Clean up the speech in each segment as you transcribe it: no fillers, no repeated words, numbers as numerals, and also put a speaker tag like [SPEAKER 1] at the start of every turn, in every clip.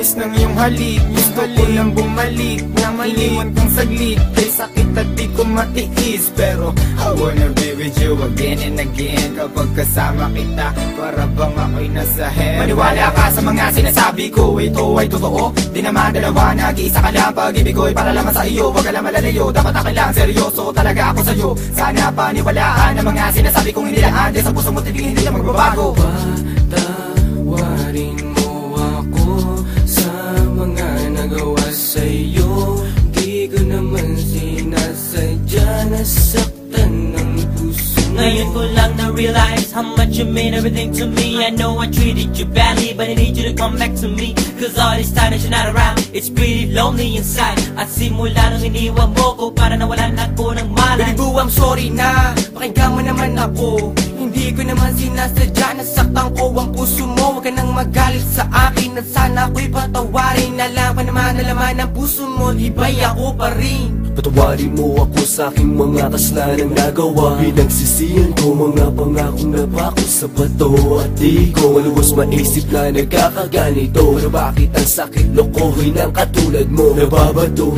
[SPEAKER 1] tamis ng iyong halik. Gusto ko lang bumalik na iniwan kong saglit. Kay sakit at di ko matiis, pero I wanna be with you again and again. Kapag kasama kita, para bang ako'y nasa heaven. Maniwala ka sa mga sinasabi ko, ito ay totoo. Di naman dalawa, nag-iisa ka lang. Pag-ibig ko'y para lamang sa iyo, wag ka lang malalayo. Dapat akin lang, seryoso talaga ako sa'yo. Sana paniwalaan ang mga sinasabi kong hindi lang. Dahil sa puso mo tibig hindi na magbabago.
[SPEAKER 2] Patawarin mo ako sa mga nagawa sa'yo. Di ko naman sinasadya, nasaktan ng puso.
[SPEAKER 3] Ngayon ko lang na-realize how much you mean everything to me. I know I treated you badly, but I need you to come back to me. Cause all this time that you're not around, it's pretty lonely inside. At simula nung iniwan mo ko, para nawalan ako ng malay.
[SPEAKER 2] Baby boo, I'm sorry na, pakinggan mo naman ako. Hindi ko naman sinasadya, nasaktan ko ang puso mo. Huwag ka nang magalit sa akin at sana ako'y patawarin. Alam pa naman na laman ng puso mo, iba'y ako pa rin.
[SPEAKER 4] Patawarin mo ako sa aking mga kasalanan nagawa. Pinagsisihan ko mga pangakong napako sa bato. At di ko lubos maisip na nagkakaganito. Pero bakit ang sakit lokohin ng katulad mo? Nababato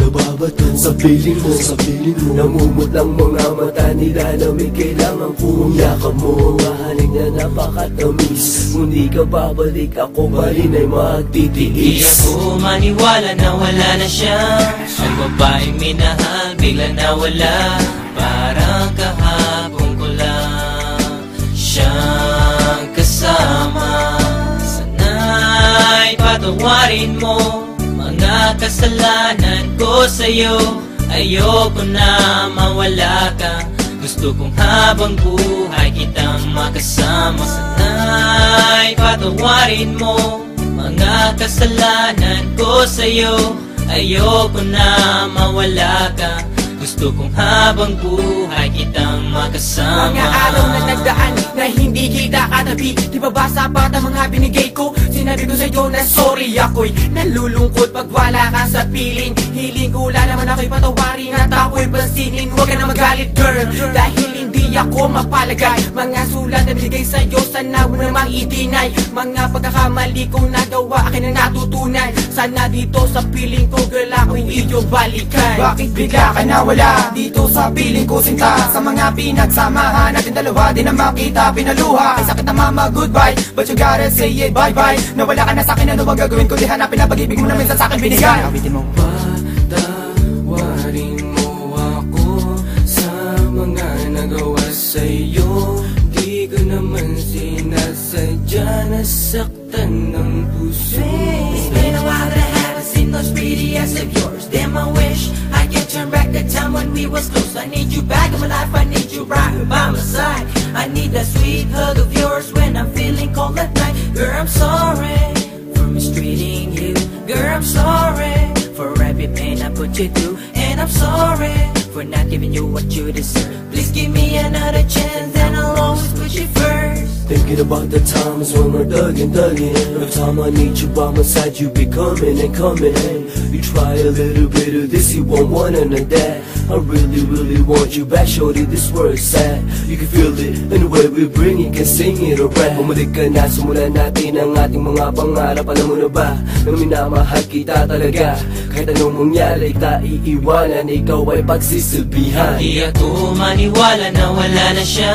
[SPEAKER 4] sa piling mo, namumot lang mga mata nila na may kailangan kong yakap mo. Mahalig na napakatamis. Kung di ka babalik, ako pa rin ay magtitiis.
[SPEAKER 3] Di ako maniwala na wala na siya. Ang babaeng minahal bigla nawala. Parang kahapon ko lang siyang kasama. Sana'y patawarin mo mga kasalanan ko sa'yo. Ayoko na mawala ka. Gusto kong habang buhay kitang makasama. Sana'y patawarin mo mga kasalanan ko sa'yo. Ayoko na mawala ka. Gusto kong habang buhay kitang makasama.
[SPEAKER 2] Mga araw na nagdaan na hindi kita katabi. Di ba basa pa ang mga binigay ko? Sinabi ko sa'yo na sorry, ako'y nalulungkot pag wala ka sa piling. Hiling ko lang naman ako'y patawarin at ako'y pansinin. Huwag ka na magalit girl, dahil hindi ako mapalagay. Mga sulat na binigay sa'yo, sana mo namang i-deny. Mga pagkakamali kong nagawa, akin na natutunan. Sana dito sa piling ko girl, ako'y iyong balikan.
[SPEAKER 1] Bakit bigla ka nawala dito sa piling ko sinta? Sa mga pinagsamahan natin dalawa, di na makita pinaluha. Ay sakit na mama, goodbye, but you gotta say it, bye-bye. Nawala ka na sa'kin, ano bang gagawin ko? Di hanapin na pag-ibig mo na minsan sa'kin binigay. Awitin mo.
[SPEAKER 2] Patawarin mo ako sa mga nagawa sa'yo. Di ko naman sinasadya, nasaktan ng puso.
[SPEAKER 3] It's been a while that I haven't seen those pretty eyes of yours. Damn, I wish I could turn back the time when we was close. I need you back in my life, I need you right by my side. I need that sweet hug of yours when I'm feeling cold at night. Girl, I'm sorry for mistreating you. Girl, I'm sorry for every pain I put you through. And I'm sorry for not giving you what you deserve. Please give me another chance and I'll always put you first.
[SPEAKER 4] Thinking about the times when we're thugging. Every time I need you by my side, you be coming and coming. You try a little bit of this, you won't want none of that. I really want you back, shorty, this world's sad. You can feel it, and the way we bring it, can sing it or rap. Bumalik ka na, simulan natin ang ating mga pangarap. Alam mo na ba, na minamahal kita talaga. Kahit anong mangyari, kita iiwanan, ikaw ay pagsisilbihan.
[SPEAKER 3] Di ako maniwala na wala na siya.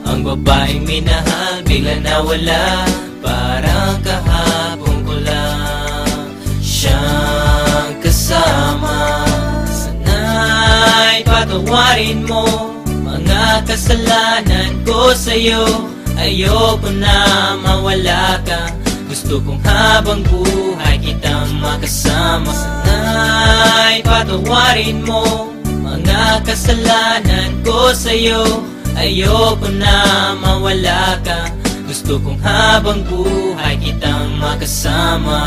[SPEAKER 3] Ang babaeng minahal bigla nawala. Parang kahapon ko lang siyang kasama. Sana'y patawarin mo mga kasalanan ko sa'yo. Ayoko na mawala ka. Gusto kong habang buhay kitang makasama. Sana'y patawarin mo mga kasalanan ko sa'yo. Ayoko na mawala ka. Gusto kong habang buhay kitang makasama.